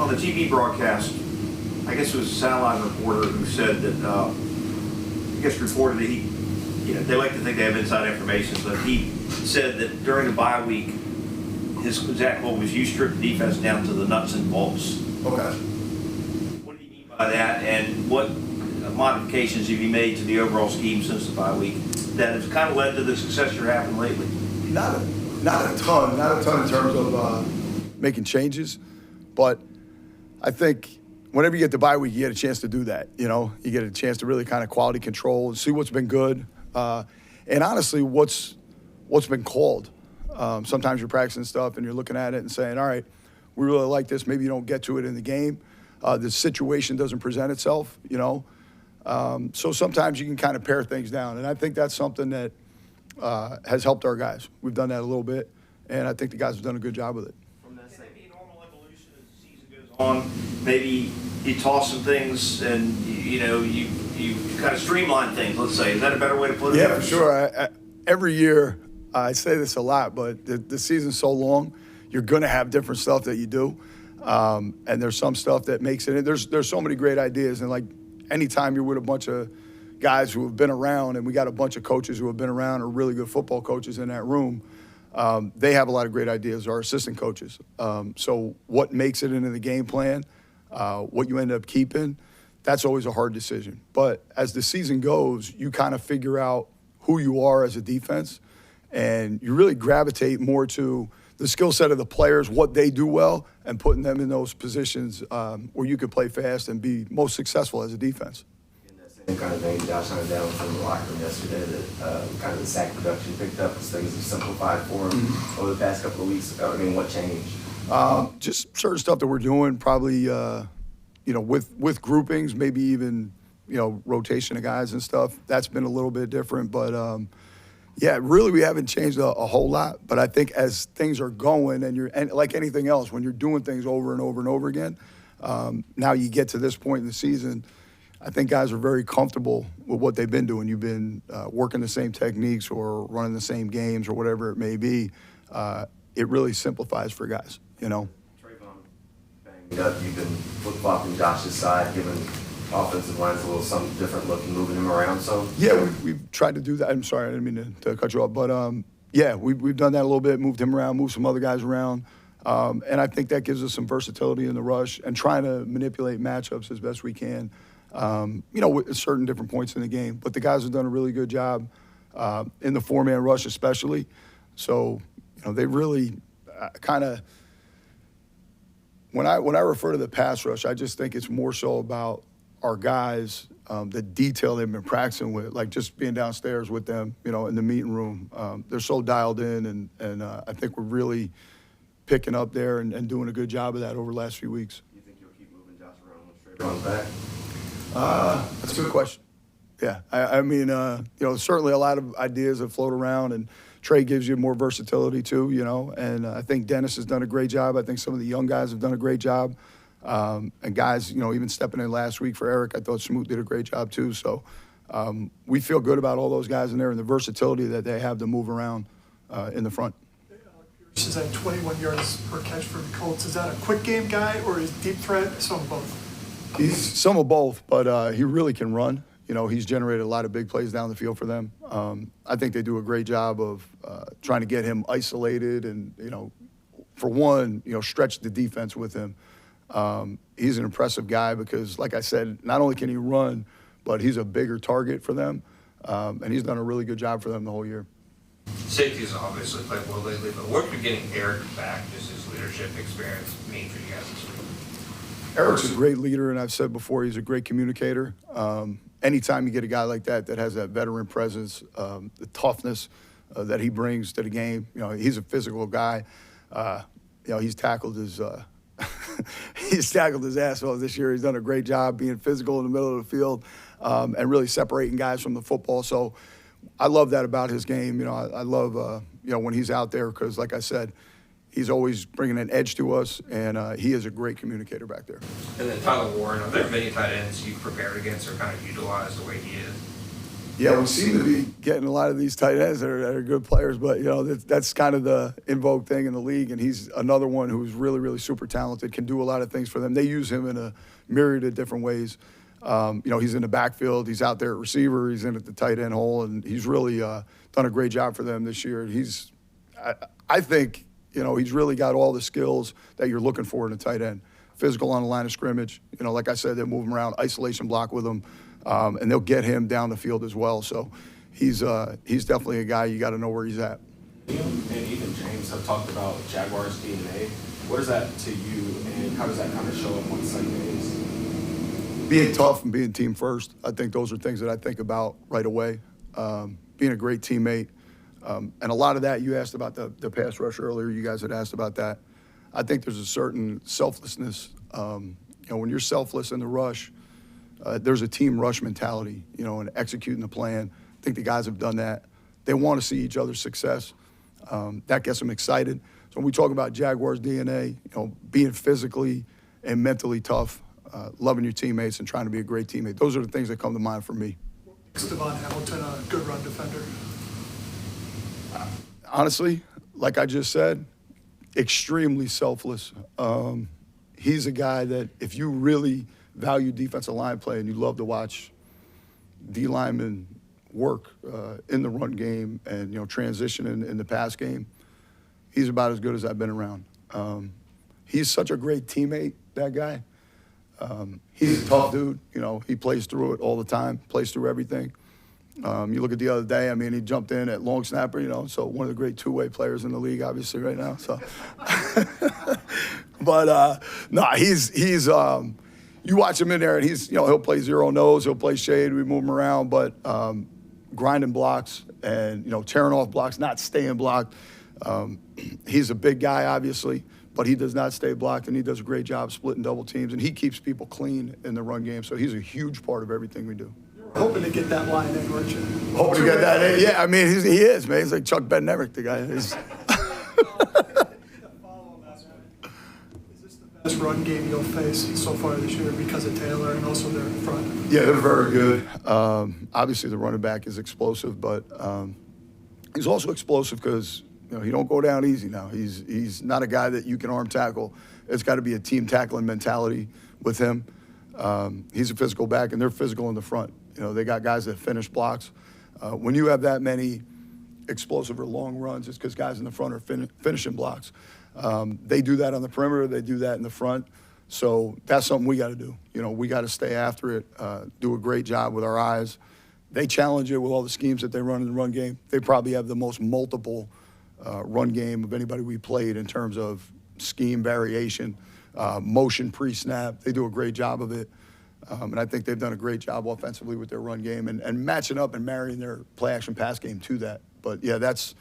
on the TV broadcast, I guess it was a sideline reporter who said that, I guess reported that they like to think they have inside information, but he said that during the bye week, his exact quote was, "You strip the defense down to the nuts and bolts." Okay. What do you mean by that, and what modifications have you made to the overall scheme since the bye week that has kind of led to the success you're having lately? Not a ton in terms of making changes, but I think whenever you get the bye week, you get a chance to do that. You get a chance to really kind of quality control and see what's been good, and honestly, what's been called. Sometimes you're practicing stuff and you're looking at it and saying, all right, we really like this. Maybe you don't get to it in the game. The situation doesn't present itself, So sometimes you can kind of pare things down. And I think that's something that has helped our guys. We've done that a little bit, and I think the guys have done a good job with it. From that maybe normal evolution as the season goes on, maybe you toss some things and, you kind of streamline things, let's say. Is that a better way to put it? Yeah, for sure. Every year, I say this a lot, but the season's so long, you're going to have different stuff that you do. And there's some stuff that makes it. There's so many great ideas. And, like, anytime you're with a bunch of guys who have been around, and we got a bunch of coaches who have been around, or really good football coaches in that room, they have a lot of great ideas, our assistant coaches. So what makes it into the game plan, what you end up keeping, that's always a hard decision. But as the season goes, you kind of figure out who you are as a defense, and you really gravitate more to the skill set of the players, what they do well, and putting them in those positions where you could play fast and be most successful as a defense. In that same kind of vein, Josh hunted down from the locker room yesterday that kind of the sack production picked up as things have simplified for him over the past couple of weeks. I mean, what changed? Just certain stuff that we're doing, probably, with groupings, maybe even, rotation of guys and stuff. That's been a little bit different, but yeah, really we haven't changed a whole lot. But I think as things are going, and like anything else, when you're doing things over and over and over again, now you get to this point in the season, I think guys are very comfortable with what they've been doing. You've been working the same techniques or running the same games or whatever it may be. It really simplifies for guys, Trayvon banged up. You've been flip-flopping Josh's side, giving offensive lines a little something different look and moving him around. So yeah, we've tried to do that. I'm sorry, I didn't mean to cut you off, but yeah, we've done that a little bit. Moved him around, moved some other guys around, and I think that gives us some versatility in the rush and trying to manipulate matchups as best we can. With certain different points in the game. But the guys have done a really good job in the four-man rush, especially. So they really kind of. When I refer to the pass rush, I just think it's more so about our guys, the detail they've been practicing with, like just being downstairs with them, in the meeting room. They're so dialed in, and I think we're really picking up there and doing a good job of that over the last few weeks. You think you'll keep moving Josh around with Trayvon's back? That's a good question. Yeah, I mean, certainly a lot of ideas have floated around, and Trey gives you more versatility too, and I think Dennis has done a great job. I think some of the young guys have done a great job. And guys, even stepping in last week for Eric, I thought Smoot did a great job too. So we feel good about all those guys in there and the versatility that they have to move around in the front. Pierce is at 21 yards per catch for the Colts. Is that a quick game guy or is deep threat? Some of both? He's some of both, but he really can run. He's generated a lot of big plays down the field for them. I think they do a great job of trying to get him isolated and, for one, stretch the defense with him. He's an impressive guy because, like I said, not only can he run, but he's a bigger target for them, and he's done a really good job for them the whole year. Safety's obviously played well lately, but what could getting Eric back, just his leadership experience, mean for you guys this week? Eric's a great leader, and I've said before, he's a great communicator. Anytime you get a guy like that has that veteran presence, the toughness that he brings to the game, he's a physical guy. He's tackled his he's tackled his ass off this year. He's done a great job being physical in the middle of the field and really separating guys from the football. So I love that about his game. I love when he's out there because, like I said, he's always bringing an edge to us, and he is a great communicator back there. And then Tyler Warren, are there many tight ends you've prepared against or kind of utilized the way he is? Yeah, we seem to be getting a lot of these tight ends that are good players, but, you know, that's kind of the in vogue thing in the league, and he's another one who's really, really super talented, can do a lot of things for them. They use him in a myriad of different ways. You know, he's in the backfield, he's out there at receiver, he's in at the tight end hole, and he's really done a great job for them this year. I think, you know, he's really got all the skills that you're looking for in a tight end. Physical on the line of scrimmage. You know, like I said, they'll move him around, isolation block with him, and they'll get him down the field as well. So he's definitely a guy you got to know where he's at. Liam and even James have talked about Jaguars DNA. What is that to you, and how does that kind of show up on Sundays? Being tough and being team first. I think those are things that I think about right away. Being a great teammate. And a lot of that, you asked about the pass rush earlier. You guys had asked about that. I think there's a certain selflessness. You know, when you're selfless in the rush, there's a team rush mentality, you know, and executing the plan. I think the guys have done that. They want to see each other's success. That gets them excited. So when we talk about Jaguars DNA, you know, being physically and mentally tough, loving your teammates and trying to be a great teammate, those are the things that come to mind for me. Is Devon Hamilton a good run defender? Honestly, like I just said, extremely selfless. He's a guy that if you really value defensive line play and you love to watch D linemen work in the run game and, you know, transition in the pass game, he's about as good as I've been around. He's such a great teammate, that guy. He's a tough dude. You know, he plays through it all the time, plays through everything. You look at the other day, I mean, he jumped in at long snapper, you know, so one of the great two-way players in the league, obviously, right now. So, but no, he's you watch him in there, and he's, you know, he'll play zero nose, he'll play shade, we move him around, but grinding blocks and, you know, tearing off blocks, not staying blocked. He's a big guy, obviously, but he does not stay blocked, and he does a great job splitting double teams, and he keeps people clean in the run game. So he's a huge part of everything we do. Hoping to get that line in, weren't you? Hoping to get that in. Yeah, I mean, he is, man. He's like Chuck Bednarik, the guy. Is this the best run game you'll face so far this year because of Taylor and also their front? Yeah, they're very good. Obviously, the running back is explosive, but he's also explosive because, you know, he don't go down easy now. He's not a guy that you can arm tackle. It's got to be a team tackling mentality with him. He's a physical back, and they're physical in the front. You know, they got guys that finish blocks. When you have that many explosive or long runs, it's because guys in the front are finishing blocks. They do that on the perimeter. They do that in the front. So that's something we got to do. You know, we got to stay after it, do a great job with our eyes. They challenge it with all the schemes that they run in the run game. They probably have the most multiple run game of anybody we played in terms of scheme variation, motion pre-snap. They do a great job of it. And I think they've done a great job offensively with their run game and matching up and marrying their play-action pass game to that. But, yeah, that's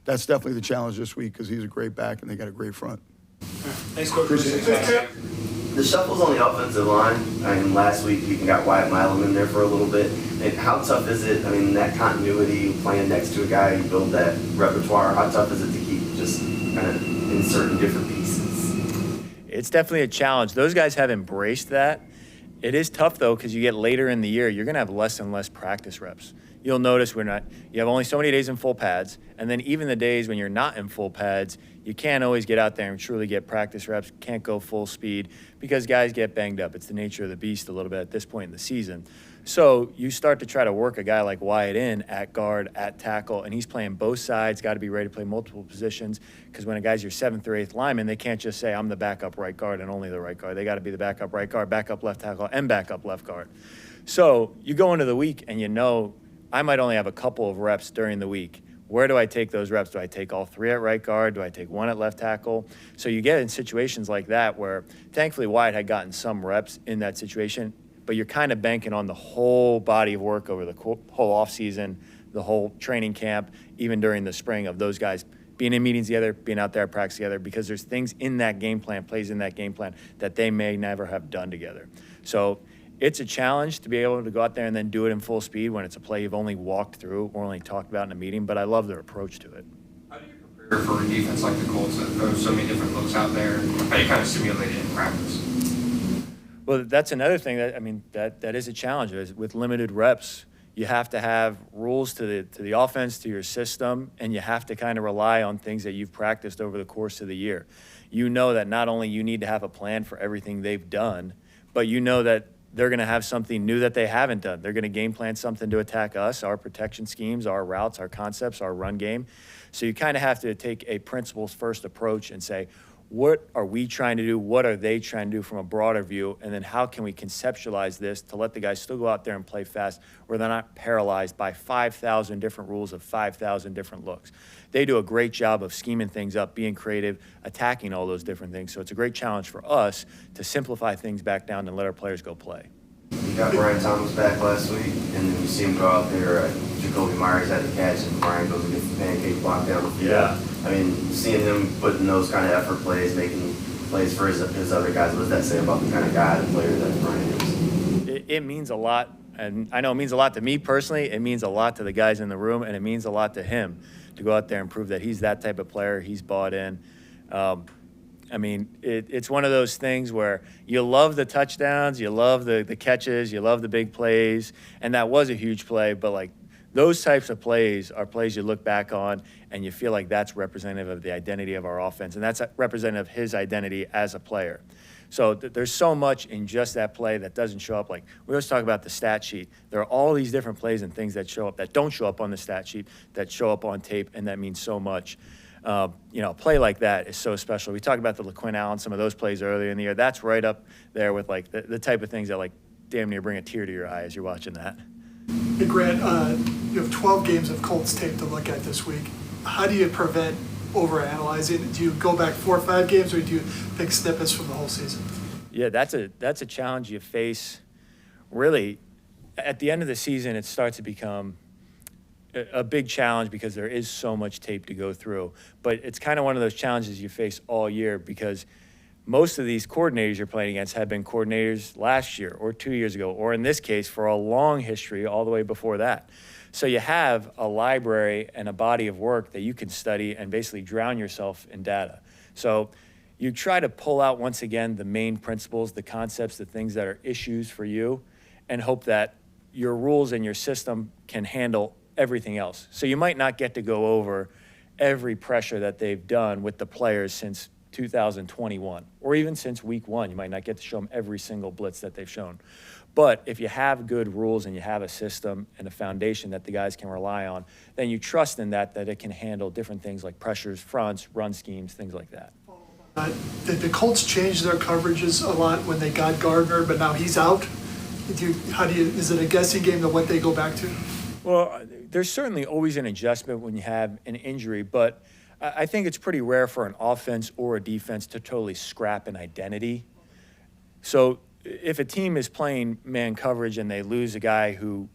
definitely the challenge this week because he's a great back and they got a great front. Thanks, Coach. The shuffles on the offensive line, I mean, last week you even got Wyatt Milam in there for a little bit. And how tough is it, I mean, that continuity, playing next to a guy, you build that repertoire, how tough is it to keep just kind of inserting different pieces? It's definitely a challenge. Those guys have embraced that. It is tough, though, because you get later in the year, you're going to have less and less practice reps. You'll notice you have only so many days in full pads, and then even the days when you're not in full pads, you can't always get out there and truly get practice reps, can't go full speed because guys get banged up. It's the nature of the beast a little bit at this point in the season. So you start to try to work a guy like Wyatt in at guard, at tackle, and he's playing both sides, got to be ready to play multiple positions because when a guy's your 7th or 8th lineman, they can't just say, I'm the backup right guard and only the right guard. They got to be the backup right guard, backup left tackle, and backup left guard. So you go into the week and you know I might only have a couple of reps during the week. Where do I take those reps? Do I take all 3 at right guard? Do I take 1 at left tackle? So you get in situations like that where thankfully Wyatt had gotten some reps in that situation, but you're kind of banking on the whole body of work over the whole offseason, the whole training camp, even during the spring of those guys being in meetings together, being out there at practice together, because there's things in that game plan, plays in that game plan that they may never have done together. So it's a challenge to be able to go out there and then do it in full speed when it's a play you've only walked through or only talked about in a meeting, but I love their approach to it. How do you prepare for a defense like the Colts that throws so many different looks out there? How do you kind of simulate it in practice? Well, that's another thing that is a challenge. With limited reps, you have to have rules to the offense, to your system, and you have to kind of rely on things that you've practiced over the course of the year. You know that not only you need to have a plan for everything they've done, but you know that they're going to have something new that they haven't done. They're going to game plan something to attack us, our protection schemes, our routes, our concepts, our run game. So you kind of have to take a principles-first approach and say, what are we trying to do? What are they trying to do from a broader view? And then how can we conceptualize this to let the guys still go out there and play fast where they're not paralyzed by 5,000 different rules of 5,000 different looks? They do a great job of scheming things up, being creative, attacking all those different things. So it's a great challenge for us to simplify things back down and let our players go play. You got Brian Thomas back last week, and then you see him go out there. Jacoby Myers had the catch, and Brian goes and gets the pancake block down the field. Yeah. I mean, seeing him putting those kind of effort plays, making plays for his other guys, what does that say about the kind of guy, the player that Brian is? It means a lot, and I know it means a lot to me personally. It means a lot to the guys in the room, and it means a lot to him to go out there and prove that he's that type of player. He's bought in. I mean, it's one of those things where you love the touchdowns, you love the catches, you love the big plays, and that was a huge play, but like those types of plays are plays you look back on and you feel like that's representative of the identity of our offense, and that's representative of his identity as a player. So there's so much in just that play that doesn't show up. Like we always talk about the stat sheet. There are all these different plays and things that show up that don't show up on the stat sheet, that show up on tape, and that means so much. A play like that is so special. We talked about the LaQuinn Allen, some of those plays earlier in the year. That's right up there with like the type of things that like damn near bring a tear to your eye as you're watching that. Hey, Grant, you have 12 games of Colts tape to look at this week. How do you prevent overanalyzing? Do you go back 4 or 5 games, or do you pick snippets from the whole season? Yeah, that's a challenge you face. Really, at the end of the season, it starts to become a big challenge because there is so much tape to go through. But it's kind of one of those challenges you face all year because most of these coordinators you're playing against have been coordinators last year or 2 years ago, or in this case, for a long history all the way before that. So you have a library and a body of work that you can study and basically drown yourself in data. So you try to pull out, once again, the main principles, the concepts, the things that are issues for you, and hope that your rules and your system can handle everything else. So you might not get to go over every pressure that they've done with the players since 2021, or even since week 1. You might not get to show them every single blitz that they've shown. But if you have good rules and you have a system and a foundation that the guys can rely on, then you trust in that it can handle different things like pressures, fronts, run schemes, things like that. Did the Colts change their coverages a lot when they got Gardner, but now he's out? Is it a guessing game of what they go back to? Well, there's certainly always an adjustment when you have an injury, but I think it's pretty rare for an offense or a defense to totally scrap an identity. So if a team is playing man coverage and they lose a guy who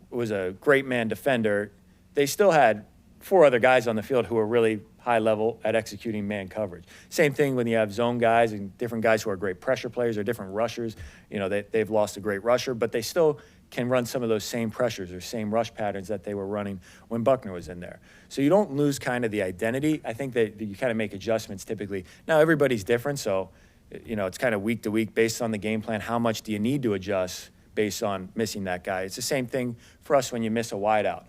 was a great man defender, they still had 4 other guys on the field who are really high level at executing man coverage. Same thing when you have zone guys and different guys who are great pressure players or different rushers. They've lost a great rusher, but they still can run some of those same pressures or same rush patterns that they were running when Buckner was in there. So you don't lose kind of the identity. I think that you kind of make adjustments typically. Now everybody's different, so it's kind of week to week based on the game plan. How much do you need to adjust based on missing that guy? It's the same thing for us when you miss a wideout.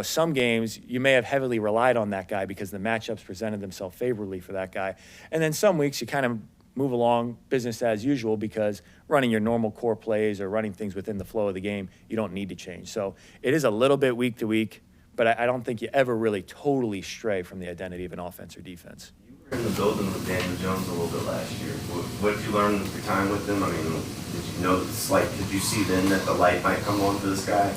Some games you may have heavily relied on that guy because the matchups presented themselves favorably for that guy. And then some weeks you kind of move along business as usual because running your normal core plays or running things within the flow of the game, you don't need to change. So it is a little bit week to week, but I don't think you ever really totally stray from the identity of an offense or defense. You were in the building with Daniel Jones a little bit last year. What did you learn in your time with him? I mean, did you know did you see then that the light might come on for this guy?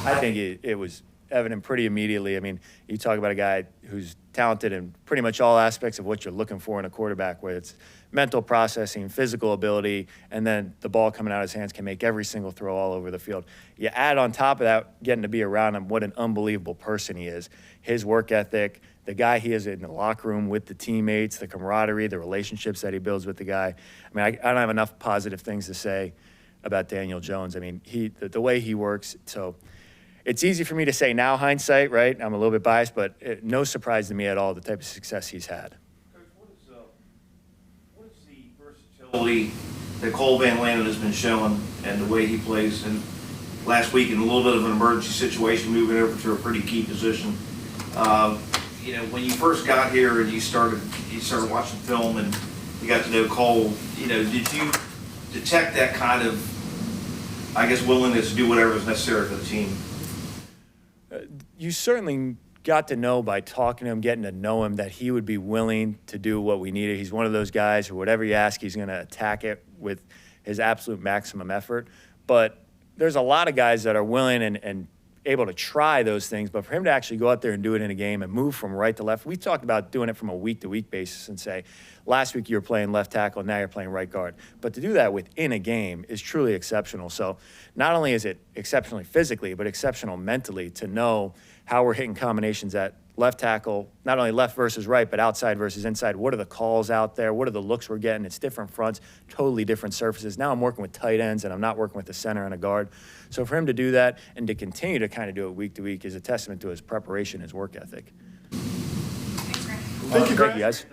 I think it was evident pretty immediately. I mean, you talk about a guy who's talented in pretty much all aspects of what you're looking for in a quarterback, where it's mental processing, physical ability, and then the ball coming out of his hands can make every single throw all over the field. You add on top of that, getting to be around him, what an unbelievable person he is. His work ethic, the guy he is in the locker room with the teammates, the camaraderie, the relationships that he builds with the guy. I mean, I don't have enough positive things to say about Daniel Jones. I mean, the way he works, so it's easy for me to say now, hindsight, right? I'm a little bit biased, but no surprise to me at all the type of success he's had. Coach, what is the versatility that Cole Van Landen has been showing and the way he plays? And last week in a little bit of an emergency situation, moving over to a pretty key position. When you first got here and you started watching film and you got to know Cole, did you detect that kind of, I guess, willingness to do whatever is necessary for the team? You certainly got to know by talking to him, getting to know him, that he would be willing to do what we needed. He's one of those guys who whatever you ask, he's going to attack it with his absolute maximum effort. But there's a lot of guys that are willing and able to try those things, but for him to actually go out there and do it in a game and move from right to left, we talked about doing it from a week-to-week basis and say, last week you were playing left tackle, now you're playing right guard. But to do that within a game is truly exceptional. So not only is it exceptionally physically, but exceptional mentally to know how we're hitting combinations at left tackle, not only left versus right, but outside versus inside. What are the calls out there? What are the looks we're getting? It's different fronts, totally different surfaces. Now I'm working with tight ends, and I'm not working with the center and a guard. So for him to do that and to continue to kind of do it week to week is a testament to his preparation, his work ethic. Thank you, Thank you, guys.